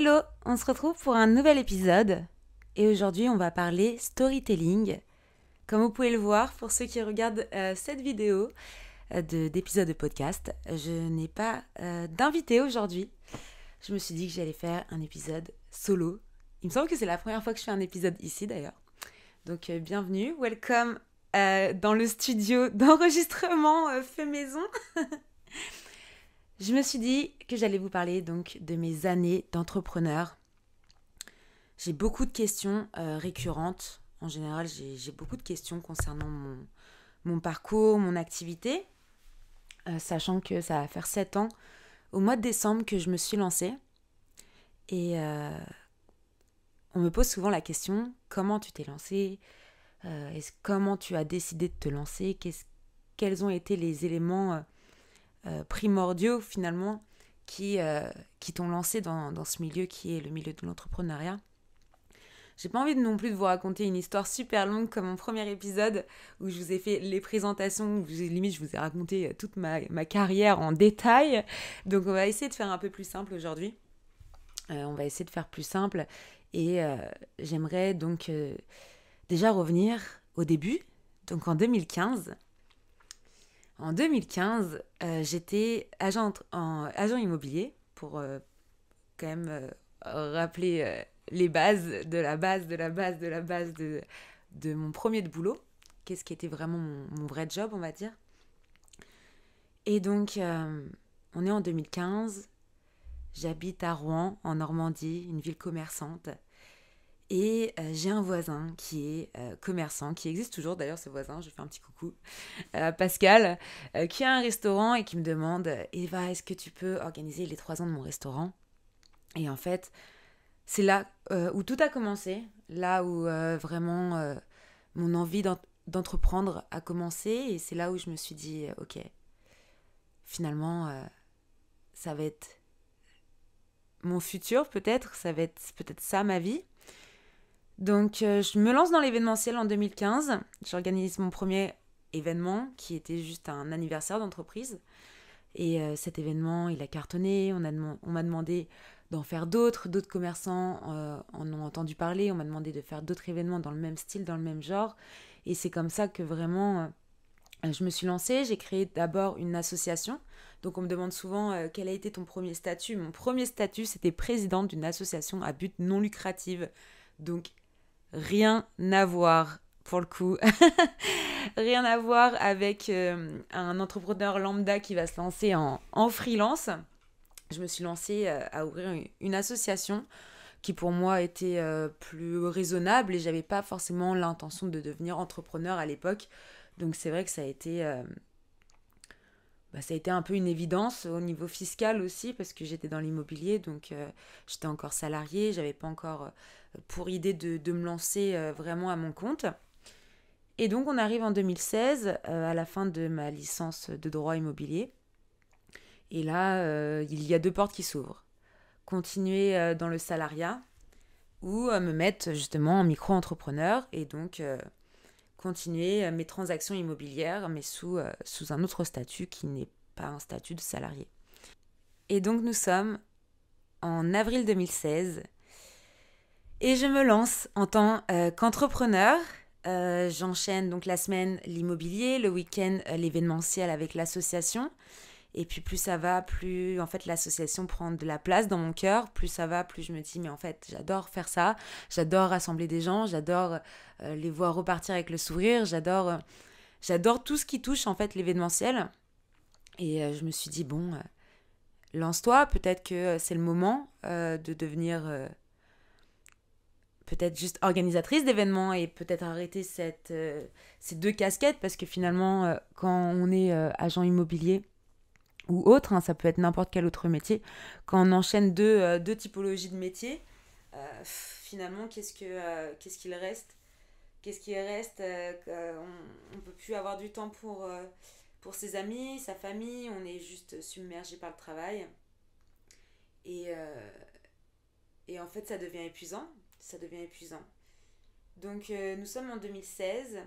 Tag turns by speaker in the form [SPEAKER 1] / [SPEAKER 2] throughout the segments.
[SPEAKER 1] Hello, on se retrouve pour un nouvel épisode et aujourd'hui on va parler storytelling. Comme vous pouvez le voir, pour ceux qui regardent cette vidéo d'épisode de podcast, je n'ai pas d'invité aujourd'hui. Je me suis dit que j'allais faire un épisode solo. Il me semble que c'est la première fois que je fais un épisode ici d'ailleurs. Donc bienvenue, welcome dans le studio d'enregistrement fait maison. Je me suis dit que j'allais vous parler donc de mes années d'entrepreneur. J'ai beaucoup de questions récurrentes. En général, j'ai beaucoup de questions concernant mon parcours, mon activité, sachant que ça va faire 7 ans au mois de décembre que je me suis lancée. Et on me pose souvent la question, comment tu t'es lancée ? Comment tu as décidé de te lancer ? Quels ont été les éléments primordiaux finalement qui t'ont lancé dans ce milieu qui est le milieu de l'entrepreneuriat ? J'ai pas envie non plus de vous raconter une histoire super longue comme mon premier épisode où je vous ai fait les présentations, où limite je vous ai raconté toute ma carrière en détail. Donc on va essayer de faire un peu plus simple aujourd'hui. On va essayer de faire plus simple et j'aimerais donc déjà revenir au début, donc en 2015. En 2015, j'étais agent immobilier pour quand même rappeler les bases de mon premier boulot. Qu'est-ce qui était vraiment mon vrai job, on va dire. Et donc, on est en 2015. J'habite à Rouen, en Normandie, une ville commerçante. Et j'ai un voisin qui est commerçant, qui existe toujours d'ailleurs ce voisin, je fais un petit coucou, Pascal, qui a un restaurant et qui me demande « Eva, est-ce que tu peux organiser les 3 ans de mon restaurant ?» Et en fait, c'est là où tout a commencé, là où vraiment mon envie d'entreprendre a commencé. Et c'est là où je me suis dit, ok, finalement, ça va être mon futur peut-être, ça va être peut-être ça ma vie. Donc je me lance dans l'événementiel en 2015. J'organise mon premier événement qui était juste un anniversaire d'entreprise. Et cet événement, il a cartonné. On m'a demandé d'en faire d'autres commerçants en ont entendu parler. On m'a demandé de faire d'autres événements dans le même style, dans le même genre. Et c'est comme ça que vraiment je me suis lancée. J'ai créé d'abord une association. Donc on me demande souvent quel a été ton premier statut. Mon premier statut, c'était présidente d'une association à but non lucratif. Donc rien à voir pour le coup. Rien à voir avec un entrepreneur lambda qui va se lancer en freelance. Je me suis lancée à ouvrir une association qui pour moi était plus raisonnable et j'avais pas forcément l'intention de devenir entrepreneur à l'époque. Donc c'est vrai que ça a été un peu une évidence au niveau fiscal aussi parce que j'étais dans l'immobilier, donc j'étais encore salariée, j'avais pas encore pour idée de me lancer vraiment à mon compte. Et donc on arrive en 2016 à la fin de ma licence de droit immobilier. Et là, il y a 2 portes qui s'ouvrent. Continuer dans le salariat ou me mettre justement en micro-entrepreneur et donc continuer mes transactions immobilières mais sous un autre statut qui n'est pas un statut de salarié. Et donc nous sommes en avril 2016 et je me lance en tant qu'entrepreneur. J'enchaîne donc la semaine l'immobilier, le week-end l'événementiel avec l'association. Et puis plus ça va, plus en fait l'association prend de la place dans mon cœur. Plus ça va, plus je me dis mais en fait j'adore faire ça. J'adore rassembler des gens, j'adore les voir repartir avec le sourire. J'adore tout ce qui touche en fait l'événementiel. Et je me suis dit bon, lance-toi. Peut-être que c'est le moment de devenir peut-être juste organisatrice d'événements et peut-être arrêter ces 2 casquettes parce que finalement, quand on est agent immobilier ou autre, hein, ça peut être n'importe quel autre métier, quand on enchaîne deux typologies de métiers, finalement, qu'est-ce qu'il reste ? Qu'est-ce qu'il reste On ne peut plus avoir du temps pour ses amis, sa famille, on est juste submergé par le travail. Et en fait, ça devient épuisant. Donc, nous sommes en 2016.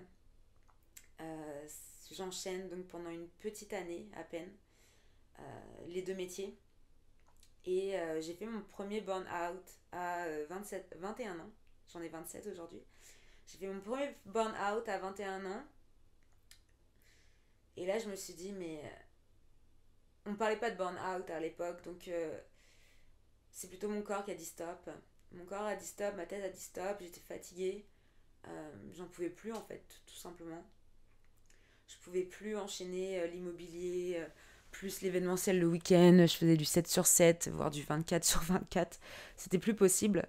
[SPEAKER 1] J'enchaîne donc pendant une petite année à peine les 2 métiers. Et j'ai fait mon premier burn-out à 21 ans. J'en ai 27 aujourd'hui. J'ai fait mon premier burn-out à 21 ans. Et là, je me suis dit, mais on parlait pas de burn-out à l'époque, donc c'est plutôt mon corps qui a dit stop. Mon corps a dit stop, ma tête a dit stop, j'étais fatiguée. J'en pouvais plus en fait, tout simplement. Je pouvais plus enchaîner l'immobilier, plus l'événementiel le week-end. Je faisais du 7 sur 7, voire du 24 sur 24. C'était plus possible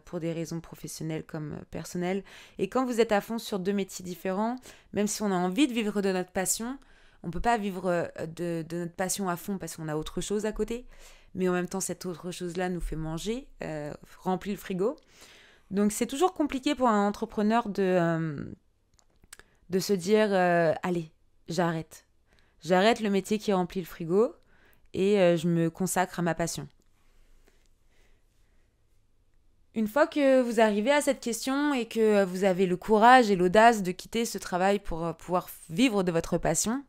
[SPEAKER 1] pour des raisons professionnelles comme personnelles. Et quand vous êtes à fond sur deux métiers différents, même si on a envie de vivre de notre passion, on ne peut pas vivre de notre passion à fond parce qu'on a autre chose à côté. Mais en même temps, cette autre chose-là nous fait manger, remplit le frigo. Donc c'est toujours compliqué pour un entrepreneur de se dire allez, j'arrête. J'arrête le métier qui remplit le frigo et je me consacre à ma passion. Une fois que vous arrivez à cette question et que vous avez le courage et l'audace de quitter ce travail pour pouvoir vivre de votre passion,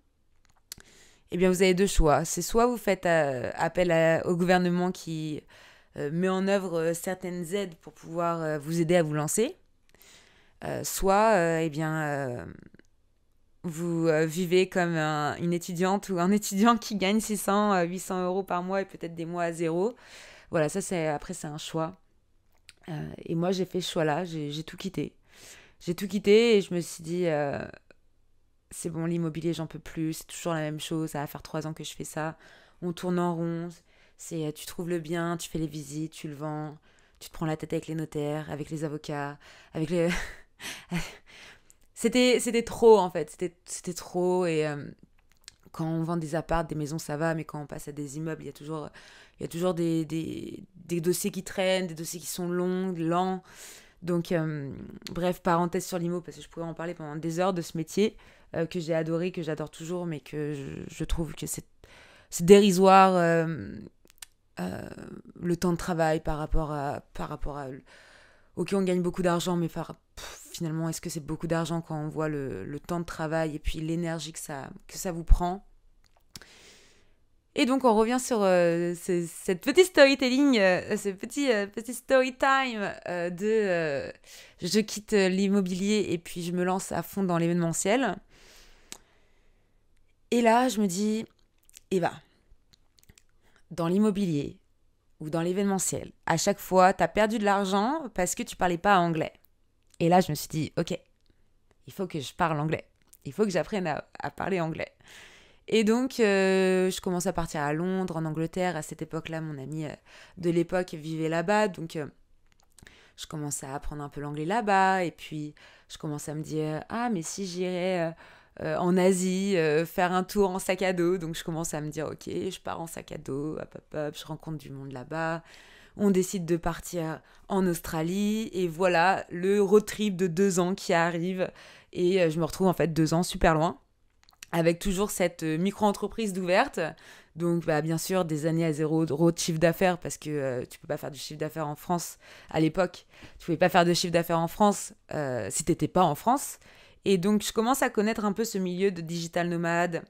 [SPEAKER 1] eh bien vous avez deux choix. C'est soit vous faites appel au gouvernement qui met en œuvre certaines aides pour pouvoir vous aider à vous lancer, soit vous vivez comme une étudiante ou un étudiant qui gagne 600, 800 euros par mois et peut-être des mois à zéro. Voilà, ça c'est un choix. Et moi j'ai fait ce choix-là, j'ai tout quitté. J'ai tout quitté et je me suis dit, c'est bon, l'immobilier j'en peux plus, c'est toujours la même chose, ça va faire 3 ans que je fais ça. On tourne en rond, tu trouves le bien, tu fais les visites, tu le vends, tu te prends la tête avec les notaires, avec les avocats, avec les... C'était trop en fait, c'était trop et quand on vend des apparts, des maisons ça va, mais quand on passe à des immeubles, il y a toujours des dossiers qui traînent, des dossiers qui sont longs, lents. Donc bref, parenthèse sur l'IMO parce que je pourrais en parler pendant des heures de ce métier que j'ai adoré, que j'adore toujours, mais que je trouve que c'est dérisoire le temps de travail par rapport à ok, on gagne beaucoup d'argent, mais finalement, est-ce que c'est beaucoup d'argent quand on voit le temps de travail et puis l'énergie que ça vous prend? Et donc, on revient sur cette petite storytelling, ce petit story time je quitte l'immobilier et puis je me lance à fond dans l'événementiel. Et là, je me dis, dans l'immobilier ou dans l'événementiel, à chaque fois, tu as perdu de l'argent parce que tu parlais pas anglais. Et là, je me suis dit, ok, il faut que je parle anglais. Il faut que j'apprenne à parler anglais. Et donc, je commence à partir à Londres, en Angleterre. À cette époque-là, mon ami de l'époque vivait là-bas. Donc, je commence à apprendre un peu l'anglais là-bas. Et puis, je commence à me dire, ah, mais si j'irais en Asie faire un tour en sac à dos. Donc, je commence à me dire, ok, je pars en sac à dos, hop, je rencontre du monde là-bas. On décide de partir en Australie et voilà le road trip de 2 ans qui arrive et je me retrouve en fait 2 ans super loin avec toujours cette micro-entreprise d'ouverte. Donc bien sûr des années à 0 € de chiffre d'affaires parce que tu peux pas faire du chiffre d'affaires en France à l'époque. Tu pouvais pas faire de chiffre d'affaires en France si t'étais pas en France. Et donc je commence à connaître un peu ce milieu de digital nomade,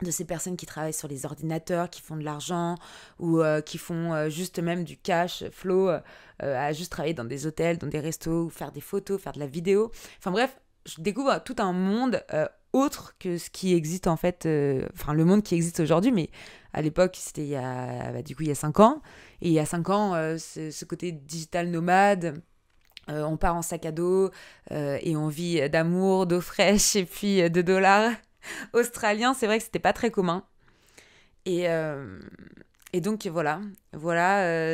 [SPEAKER 1] de ces personnes qui travaillent sur les ordinateurs, qui font de l'argent ou qui font juste même du cash flow, à juste travailler dans des hôtels, dans des restos, ou faire des photos, faire de la vidéo. Enfin bref, je découvre tout un monde autre que ce qui existe en fait, enfin le monde qui existe aujourd'hui, mais à l'époque c'était il y a 5 ans. Et il y a 5 ans, ce côté digital nomade, on part en sac à dos et on vit d'amour, d'eau fraîche et puis de dollars australien, c'est vrai que c'était pas très commun. Et donc voilà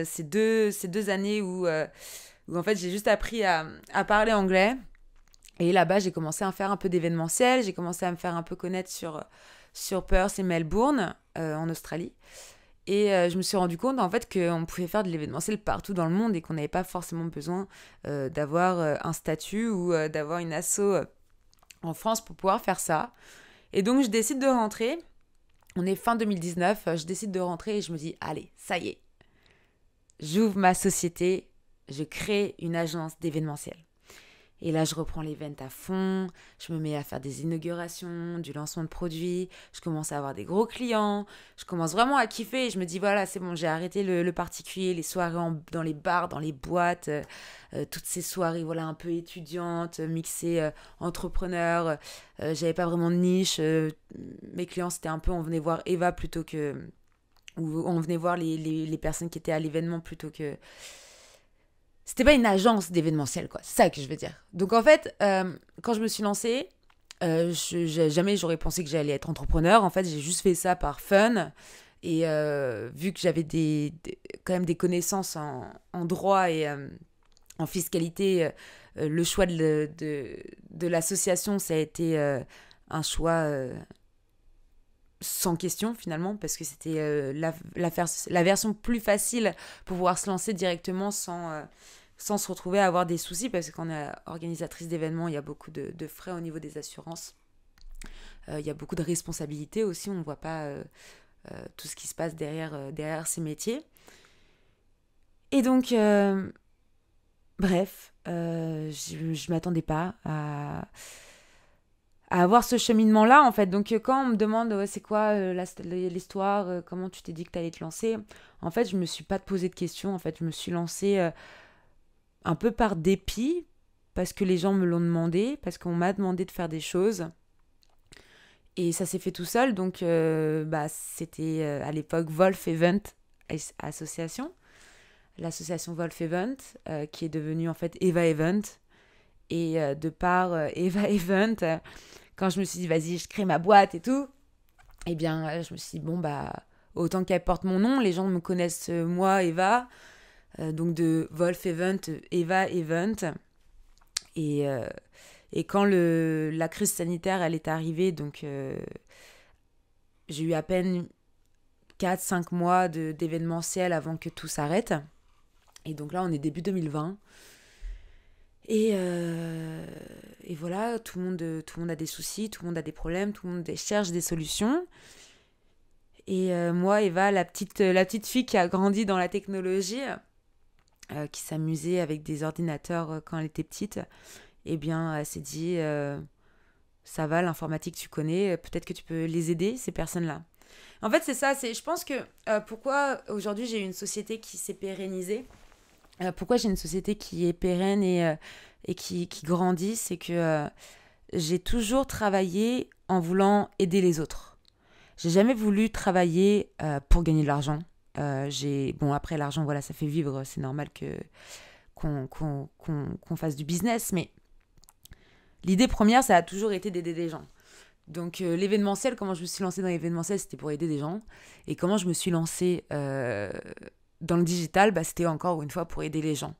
[SPEAKER 1] ces deux années où en fait j'ai juste appris à parler anglais. Et là-bas, j'ai commencé à faire un peu d'événementiel, j'ai commencé à me faire un peu connaître sur Perth et Melbourne, en Australie. Et je me suis rendu compte en fait qu'on pouvait faire de l'événementiel partout dans le monde et qu'on n'avait pas forcément besoin d'avoir un statut ou d'avoir une asso en France pour pouvoir faire ça. Et donc, je décide de rentrer. On est fin 2019. Je décide de rentrer et je me dis, allez, ça y est. J'ouvre ma société. Je crée une agence d'événementiel. Et là, je reprends l'event à fond, je me mets à faire des inaugurations, du lancement de produits, je commence à avoir des gros clients, je commence vraiment à kiffer et je me dis, voilà, c'est bon, j'ai arrêté le particulier, les soirées dans les bars, dans les boîtes, toutes ces soirées, voilà, un peu étudiantes, mixées entrepreneurs, j'avais pas vraiment de niche, mes clients, c'était un peu, on venait voir Eva plutôt que... ou on venait voir les personnes qui étaient à l'événement plutôt que... C'était pas une agence d'événementiel, quoi. C'est ça que je veux dire. Donc, en fait, quand je me suis lancée, jamais j'aurais pensé que j'allais être entrepreneur. En fait, j'ai juste fait ça par fun. Et vu que j'avais quand même des connaissances en droit et en fiscalité, le choix de l'association, ça a été un choix sans question finalement, parce que c'était la version plus facile pour pouvoir se lancer directement sans se retrouver à avoir des soucis, parce que quand on est organisatrice d'événements, il y a beaucoup de frais au niveau des assurances. Il y a beaucoup de responsabilités aussi, on ne voit pas tout ce qui se passe derrière ces métiers. Et donc, bref, je ne m'attendais pas à avoir ce cheminement-là, en fait. Donc, quand on me demande c'est quoi l'histoire, comment tu t'es dit que tu allais te lancer, en fait, je ne me suis pas posé de questions. En fait, je me suis lancée un peu par dépit, parce que les gens me l'ont demandé, parce qu'on m'a demandé de faire des choses. Et ça s'est fait tout seul. Donc, c'était à l'époque Wolf Event Association. L'association Wolf Event, qui est devenue en fait Eva Event. Et de par Eva Event, quand je me suis dit, vas-y, je crée ma boîte et tout, eh bien, je me suis dit, bon, autant qu'elle porte mon nom, les gens me connaissent, moi, Eva, donc de Wolf Event, Eva Event. Et quand la crise sanitaire, elle est arrivée, donc j'ai eu à peine 4-5 mois d'événementiel avant que tout s'arrête. Et donc là, on est début 2020. Et voilà, tout le monde a des soucis, tout le monde a des problèmes, tout le monde cherche des solutions. Et moi, Eva, la petite fille qui a grandi dans la technologie, qui s'amusait avec des ordinateurs quand elle était petite, eh bien, elle s'est dit, ça va, l'informatique, tu connais, peut-être que tu peux les aider, ces personnes-là. En fait, c'est ça, je pense que pourquoi aujourd'hui j'ai une société qui s'est pérennisée, pourquoi j'ai une société qui est pérenne et qui grandit, c'est que j'ai toujours travaillé en voulant aider les autres. J'ai jamais voulu travailler pour gagner de l'argent. Bon, après, l'argent, voilà, ça fait vivre, c'est normal qu'on fasse du business, mais l'idée première, ça a toujours été d'aider des gens. Donc, l'événementiel, comment je me suis lancée dans l'événementiel, c'était pour aider des gens. Et comment je me suis lancée dans le digital, c'était encore une fois pour aider les gens.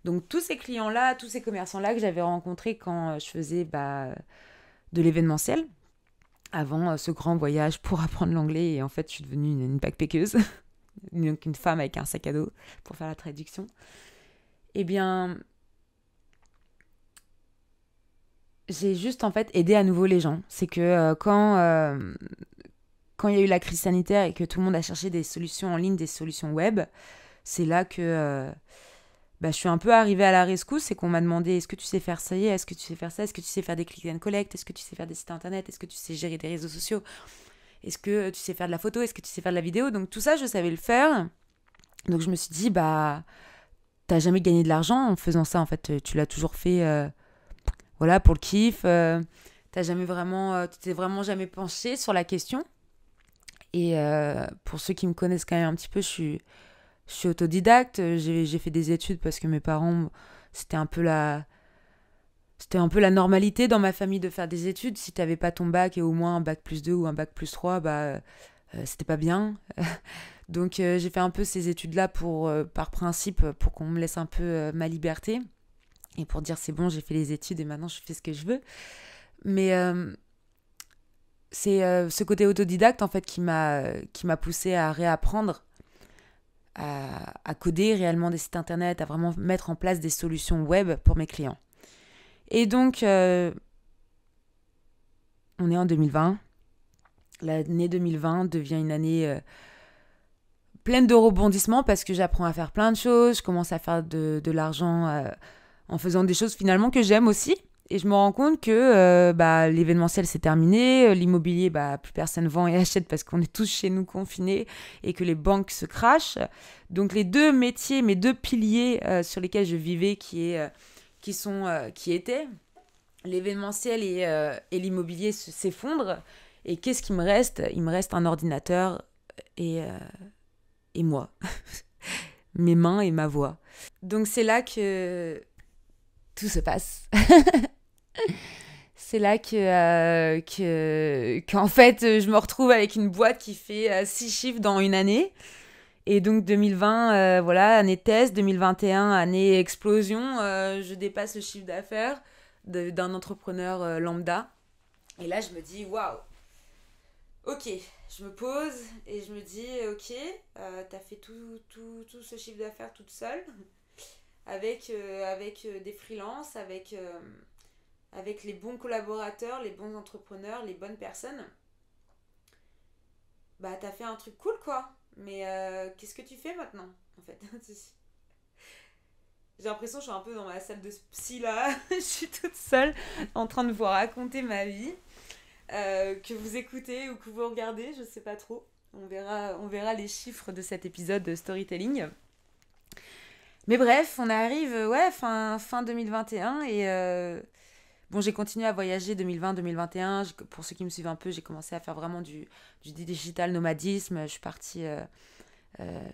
[SPEAKER 1] Donc, tous ces clients-là, tous ces commerçants-là que j'avais rencontrés quand je faisais de l'événementiel, avant ce grand voyage pour apprendre l'anglais, et en fait, je suis devenue une backpackeuse, donc une femme avec un sac à dos, pour faire la traduction. Eh bien, j'ai juste en fait aidé à nouveau les gens. C'est que quand il y a eu la crise sanitaire et que tout le monde a cherché des solutions en ligne, des solutions web, c'est là que je suis un peu arrivée à la rescousse et qu'on m'a demandé, est-ce que tu sais faire ça, est-ce que tu sais faire ça, est-ce que tu sais faire des click and collect, est-ce que tu sais faire des sites internet, est-ce que tu sais gérer des réseaux sociaux, est-ce que tu sais faire de la photo, est-ce que tu sais faire de la vidéo. Donc tout ça, je savais le faire. Donc je me suis dit, t'as jamais gagné de l'argent en faisant ça, en fait. Tu l'as toujours fait voilà, pour le kiff. Tu t'es vraiment jamais penché sur la question. Et pour ceux qui me connaissent quand même un petit peu, je suis autodidacte. J'ai fait des études parce que mes parents, c'était un peu la normalité dans ma famille de faire des études. Si t'avais pas ton bac et au moins un bac plus 2 ou un bac plus 3, c'était pas bien. Donc j'ai fait un peu ces études-là par principe, pour qu'on me laisse un peu ma liberté. Et pour dire c'est bon, j'ai fait les études et maintenant je fais ce que je veux. Mais c'est ce côté autodidacte en fait qui m'a poussée à réapprendre à coder réellement des sites internet, à vraiment mettre en place des solutions web pour mes clients. Et donc, on est en 2020. L'année 2020 devient une année pleine de rebondissements parce que j'apprends à faire plein de choses. Je commence à faire de l'argent en faisant des choses finalement que j'aime aussi. Et je me rends compte que l'événementiel c'est terminé, l'immobilier, plus personne vend et achète parce qu'on est tous chez nous confinés et que les banques se crachent. Donc les deux métiers, mes deux piliers sur lesquels je vivais, qui étaient l'événementiel et l'immobilier s'effondrent. Et qu'est-ce qui me reste? Il me reste un ordinateur et moi, mes mains et ma voix. Donc c'est là que tout se passe. C'est là qu'en fait, je me retrouve avec une boîte qui fait 6 chiffres dans une année. Et donc 2020, année test, 2021, année explosion, je dépasse le chiffre d'affaires d'un entrepreneur lambda. Et là, je me dis, waouh, ok, je me pose et je me dis, ok, t'as fait tout ce chiffre d'affaires toute seule, avec des freelances, avec les bons collaborateurs, les bons entrepreneurs, les bonnes personnes. T'as fait un truc cool, quoi. Mais qu'est-ce que tu fais maintenant, en fait? J'ai l'impression que je suis un peu dans ma salle de psy, là. Je suis toute seule, en train de vous raconter ma vie. Que vous écoutez ou que vous regardez, je sais pas trop. On verra les chiffres de cet épisode de storytelling. Mais bref, on arrive, fin 2021 et j'ai continué à voyager 2020-2021. Pour ceux qui me suivent un peu, j'ai commencé à faire vraiment du digital nomadisme. Je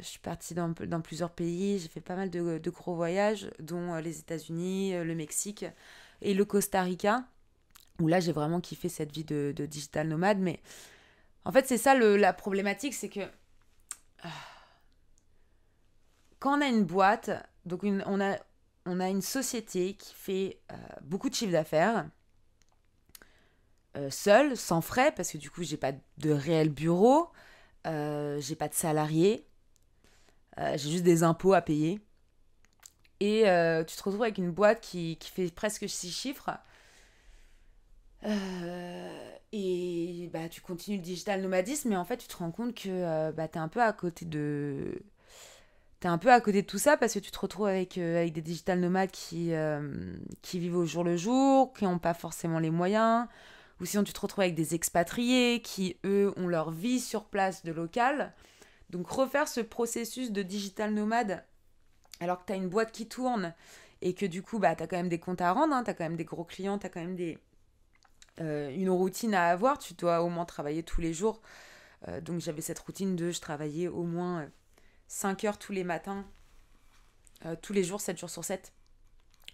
[SPEAKER 1] suis partie dans plusieurs pays. J'ai fait pas mal de gros voyages, dont les États-Unis, le Mexique et le Costa Rica, où là, j'ai vraiment kiffé cette vie de digital nomade. Mais en fait, c'est ça la problématique, c'est que quand on a une boîte, donc on a une société qui fait beaucoup de chiffre d'affaires, seule, sans frais, parce que du coup, j'ai pas de réel bureau, j'ai pas de salariés, j'ai juste des impôts à payer. Et tu te retrouves avec une boîte qui fait presque 6 chiffres. Et tu continues le digital nomadisme, mais en fait, tu te rends compte que t'es un peu à côté de... T'es un peu à côté de tout ça parce que tu te retrouves avec des digital nomades qui vivent au jour le jour, qui n'ont pas forcément les moyens. Ou sinon, tu te retrouves avec des expatriés qui, eux, ont leur vie sur place de local. Donc, refaire ce processus de digital nomade alors que tu as une boîte qui tourne et que du coup, tu as quand même des comptes à rendre, hein, tu as quand même des gros clients, tu as quand même une routine à avoir. Tu dois au moins travailler tous les jours. Donc, j'avais cette routine je travaillais au moins 5 heures tous les matins, tous les jours, 7 jours sur 7,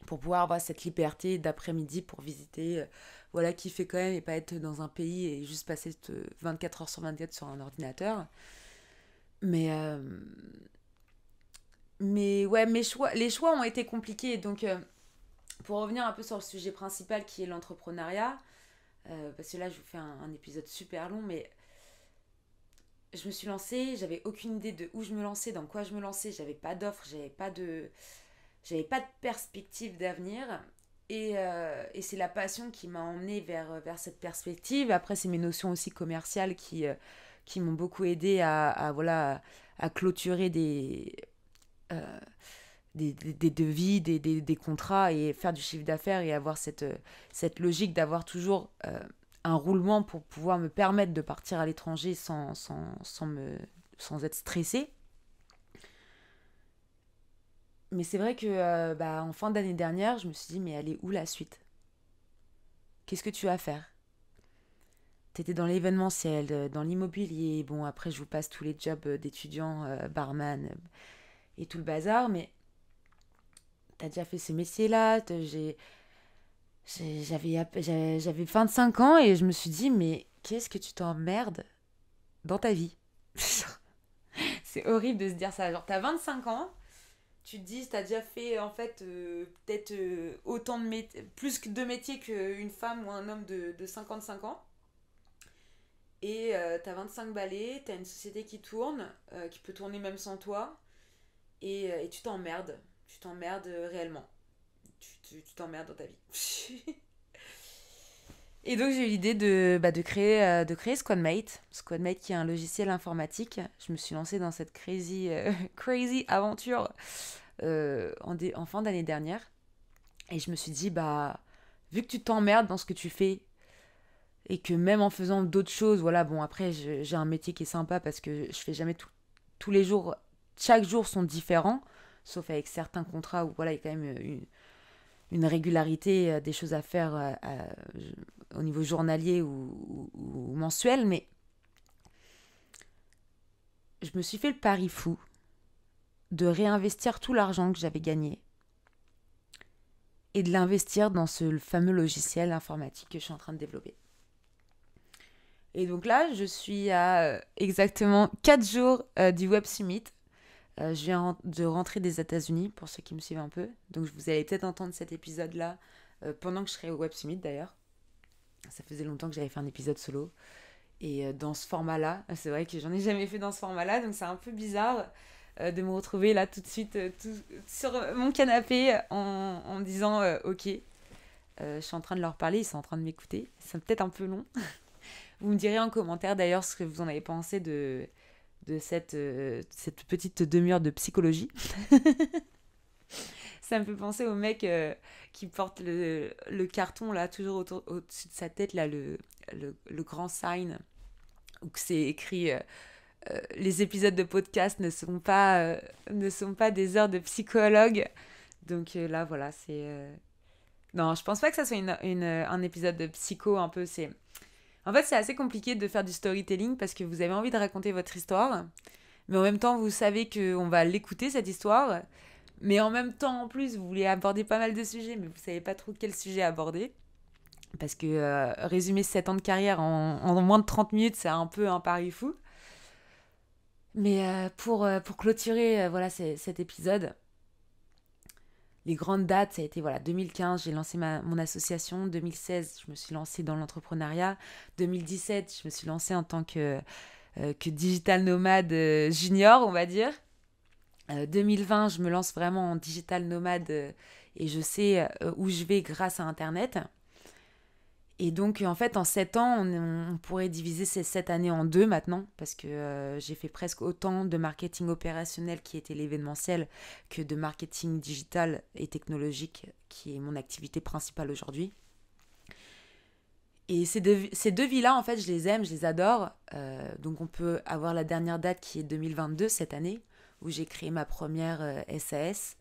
[SPEAKER 1] pour pouvoir avoir cette liberté d'après-midi pour visiter, kiffer quand même et pas être dans un pays et juste passer 24 heures sur 24 sur un ordinateur. Mais ouais, les choix ont été compliqués. Donc, pour revenir un peu sur le sujet principal qui est l'entrepreneuriat, parce que là, je vous fais un épisode super long, mais je me suis lancée, j'avais aucune idée de où je me lançais, dans quoi je me lançais, j'avais pas d'offre, j'avais pas de perspective d'avenir. Et c'est la passion qui m'a emmenée vers cette perspective. Après, c'est mes notions aussi commerciales qui m'ont beaucoup aidée à clôturer des devis, des contrats et faire du chiffre d'affaires et avoir cette logique d'avoir toujours un roulement pour pouvoir me permettre de partir à l'étranger sans être stressée. Mais c'est vrai que en fin d'année dernière, je me suis dit, mais elle est où la suite? Qu'est-ce que tu vas faire? T'étais dans l'événementiel, dans l'immobilier. Bon, après, je vous passe tous les jobs d'étudiants, barman et tout le bazar, mais t'as déjà fait ce métier-là. J'avais 25 ans et je me suis dit, mais qu'est-ce que tu t'emmerdes dans ta vie? C'est horrible de se dire ça. Genre, t'as 25 ans, tu te dis, t'as déjà fait en fait peut-être autant de métiers, plus de métiers qu'une femme ou un homme de 55 ans. Et t'as 25 balais, t'as une société qui tourne, qui peut tourner même sans toi. Et tu t'emmerdes. Tu t'emmerdes réellement. Tu t'emmerdes dans ta vie. Et donc j'ai eu l'idée de créer Squadmate. Squadmate qui est un logiciel informatique. Je me suis lancée dans cette crazy aventure en fin d'année dernière. Et je me suis dit, bah, vu que tu t'emmerdes dans ce que tu fais, et que même en faisant d'autres choses, voilà, bon, après, j'ai un métier qui est sympa parce que je fais jamais tous les jours, chaque jour sont différents, sauf avec certains contrats où, voilà, il y a quand même une régularité, des choses à faire au niveau journalier ou mensuel, mais je me suis fait le pari fou de réinvestir tout l'argent que j'avais gagné et de l'investir dans ce fameux logiciel informatique que je suis en train de développer. Et donc là, je suis à exactement 4 jours du Web Summit. Je viens de rentrer des États-Unis, pour ceux qui me suivent un peu. Donc vous allez peut-être entendre cet épisode-là pendant que je serai au Web Summit d'ailleurs. Ça faisait longtemps que j'avais fait un épisode solo. Et dans ce format-là, c'est vrai que j'en ai jamais fait dans ce format-là, donc c'est un peu bizarre de me retrouver là tout de suite sur mon canapé en me disant ok, je suis en train de leur parler, ils sont en train de m'écouter. C'est peut-être un peu long. Vous me direz en commentaire d'ailleurs ce que vous en avez pensé de cette petite demi-heure de psychologie. Ça me fait penser au mec qui porte le carton là, toujours au-dessus de sa tête, là, le grand sign, où c'est écrit les épisodes de podcast ne sont pas des heures de psychologue. Donc là, voilà, c'est. Non, je pense pas que ça soit un épisode de psycho un peu. En fait, c'est assez compliqué de faire du storytelling parce que vous avez envie de raconter votre histoire, mais en même temps, vous savez qu'on va l'écouter, cette histoire. Mais en même temps, en plus, vous voulez aborder pas mal de sujets, mais vous savez pas trop quel sujet aborder. Parce que résumer 7 ans de carrière en moins de 30 minutes, c'est un peu un pari fou. Mais pour clôturer voilà, cet épisode, les grandes dates, ça a été voilà, 2015, j'ai lancé mon association. 2016, je me suis lancée dans l'entrepreneuriat. 2017, je me suis lancée en tant que digital nomade junior, on va dire. 2020, je me lance vraiment en digital nomade et je sais où je vais grâce à Internet. Et donc, en fait, en 7 ans, on pourrait diviser ces 7 années en deux maintenant, parce que j'ai fait presque autant de marketing opérationnel, qui était l'événementiel, que de marketing digital et technologique, qui est mon activité principale aujourd'hui. Et ces deux vies-là, en fait, je les aime, je les adore. Donc, on peut avoir la dernière date qui est 2022, cette année, où j'ai créé ma première SAS,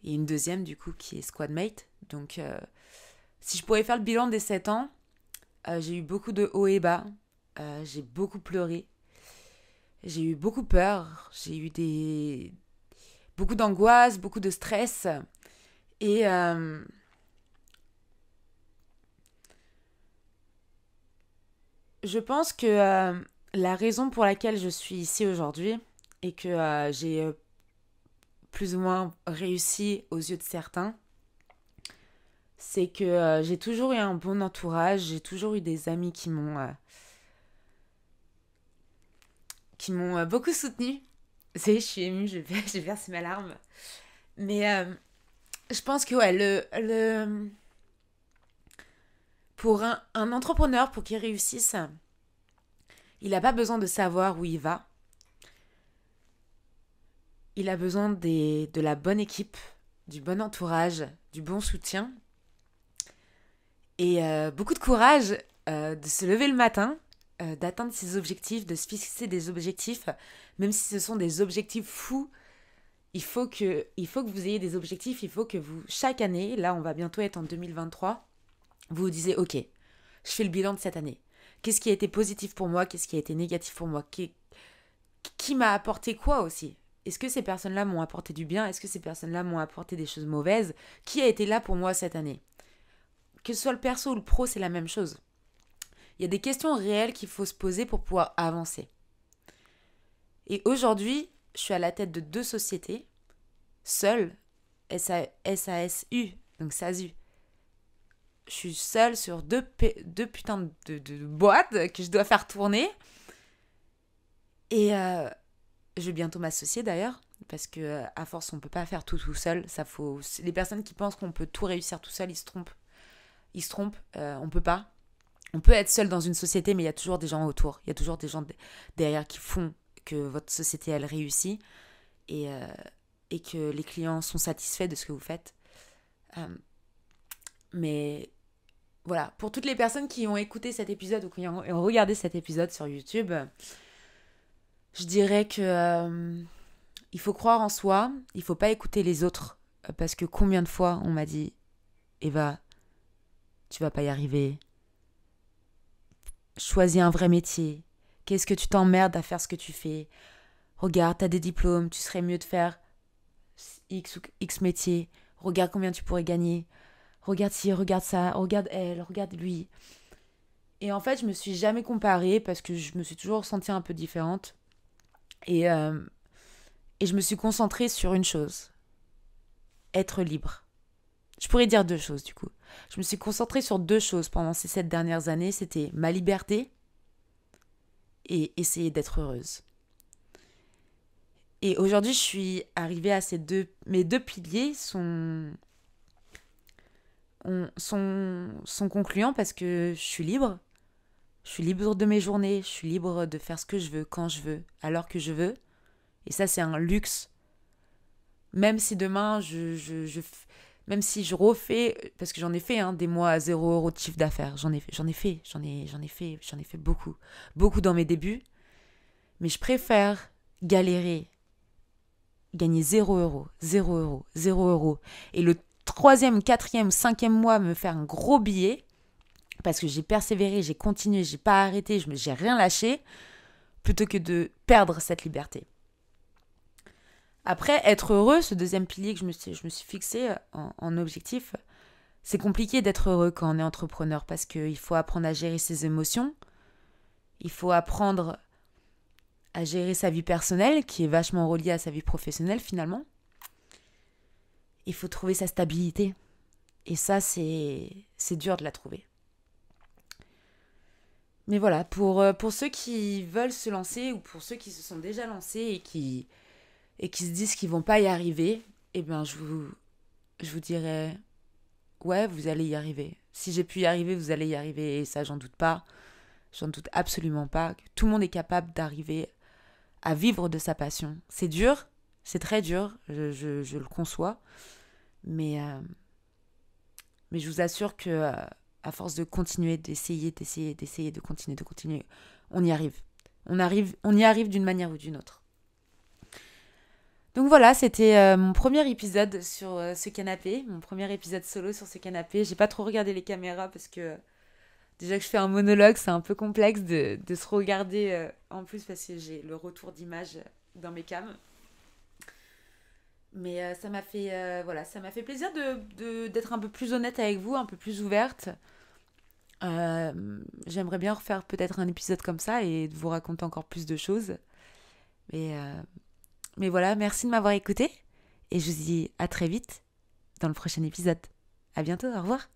[SPEAKER 1] et une deuxième, du coup, qui est Squadmate. Donc, si je pouvais faire le bilan des 7 ans, j'ai eu beaucoup de hauts et bas. J'ai beaucoup pleuré. J'ai eu beaucoup peur. J'ai eu beaucoup d'angoisse, beaucoup de stress. Et je pense que la raison pour laquelle je suis ici aujourd'hui et que j'ai plus ou moins réussi aux yeux de certains, c'est que j'ai toujours eu un bon entourage, j'ai toujours eu des amis qui m'ont beaucoup soutenue. Je suis émue, j'ai versé ma larme. Mais je pense que ouais, pour un entrepreneur, pour qu'il réussisse, il n'a pas besoin de savoir où il va. Il a besoin de la bonne équipe, du bon entourage, du bon soutien et beaucoup de courage de se lever le matin, d'atteindre ses objectifs, de se fixer des objectifs, même si ce sont des objectifs fous. Il faut que vous ayez des objectifs, il faut que vous, chaque année, là on va bientôt être en 2023, vous vous disiez, ok, je fais le bilan de cette année. Qu'est-ce qui a été positif pour moi? Qu'est-ce qui a été négatif pour moi? Qui m'a apporté quoi aussi? Est-ce que ces personnes-là m'ont apporté du bien? Est-ce que ces personnes-là m'ont apporté des choses mauvaises? Qui a été là pour moi cette année? Que ce soit le perso ou le pro, c'est la même chose. Il y a des questions réelles qu'il faut se poser pour pouvoir avancer. Et aujourd'hui, je suis à la tête de 2 sociétés, seule, SASU, donc SASU. Je suis seule sur deux putains de boîtes que je dois faire tourner. Et je vais bientôt m'associer d'ailleurs, parce que à force, on ne peut pas faire tout seul. Les personnes qui pensent qu'on peut tout réussir tout seul, ils se trompent. On ne peut pas. On peut être seul dans une société, mais il y a toujours des gens autour. Il y a toujours des gens derrière qui font que votre société, elle réussit et que les clients sont satisfaits de ce que vous faites. Mais voilà, pour toutes les personnes qui ont écouté cet épisode ou qui ont regardé cet épisode sur YouTube, je dirais que il faut croire en soi, il faut pas écouter les autres, parce que combien de fois on m'a dit Eva, tu vas pas y arriver, choisis un vrai métier, qu'est-ce que tu t'emmerdes à faire ce que tu fais, regarde, t'as des diplômes, tu serais mieux de faire X ou X métier, regarde combien tu pourrais gagner, regarde ci, regarde ça, regarde elle, regarde lui. Et en fait, je me suis jamais comparée parce que je me suis toujours sentie un peu différente. Et je me suis concentrée sur une chose, être libre. Je pourrais dire deux choses du coup. Je me suis concentrée sur deux choses pendant ces 7 dernières années. C'était ma liberté et essayer d'être heureuse. Et aujourd'hui, je suis arrivée à ces deux... Mes deux piliers sont concluants parce que je suis libre. Je suis libre de mes journées. Je suis libre de faire ce que je veux, quand je veux, alors que je veux. Et ça, c'est un luxe. Même si demain, même si je refais, parce que j'en ai fait des mois à 0 € de chiffre d'affaires, j'en ai fait beaucoup, beaucoup dans mes débuts, mais je préfère galérer, gagner 0 €, 0 €, 0 €, et le troisième, quatrième, cinquième mois me faire un gros billet, parce que j'ai persévéré, j'ai continué, j'ai pas arrêté, j'ai rien lâché, plutôt que de perdre cette liberté. Après, être heureux, ce deuxième pilier que je me suis fixé en objectif, c'est compliqué d'être heureux quand on est entrepreneur parce qu'il faut apprendre à gérer ses émotions, il faut apprendre à gérer sa vie personnelle, qui est vachement reliée à sa vie professionnelle finalement. Il faut trouver sa stabilité. Et ça, c'est dur de la trouver. Mais voilà, pour ceux qui veulent se lancer ou pour ceux qui se sont déjà lancés et qui se disent qu'ils vont pas y arriver, eh bien, je vous dirais, ouais, vous allez y arriver. Si j'ai pu y arriver, vous allez y arriver. Et ça, j'en doute pas. J'en doute absolument pas. Tout le monde est capable d'arriver à vivre de sa passion. C'est dur, c'est très dur, je le conçois. Mais je vous assure que à force de continuer, d'essayer, de continuer, on y arrive. On y arrive d'une manière ou d'une autre. Donc voilà, c'était mon premier épisode sur ce canapé, mon premier épisode solo sur ce canapé. J'ai pas trop regardé les caméras parce que déjà que je fais un monologue, c'est un peu complexe de se regarder en plus parce que j'ai le retour d'image dans mes cams. Mais ça m'a fait plaisir d'être un peu plus honnête avec vous, un peu plus ouverte. J'aimerais bien refaire peut-être un épisode comme ça et de vous raconter encore plus de choses. Mais voilà, merci de m'avoir écouté et je vous dis à très vite dans le prochain épisode. À bientôt, au revoir.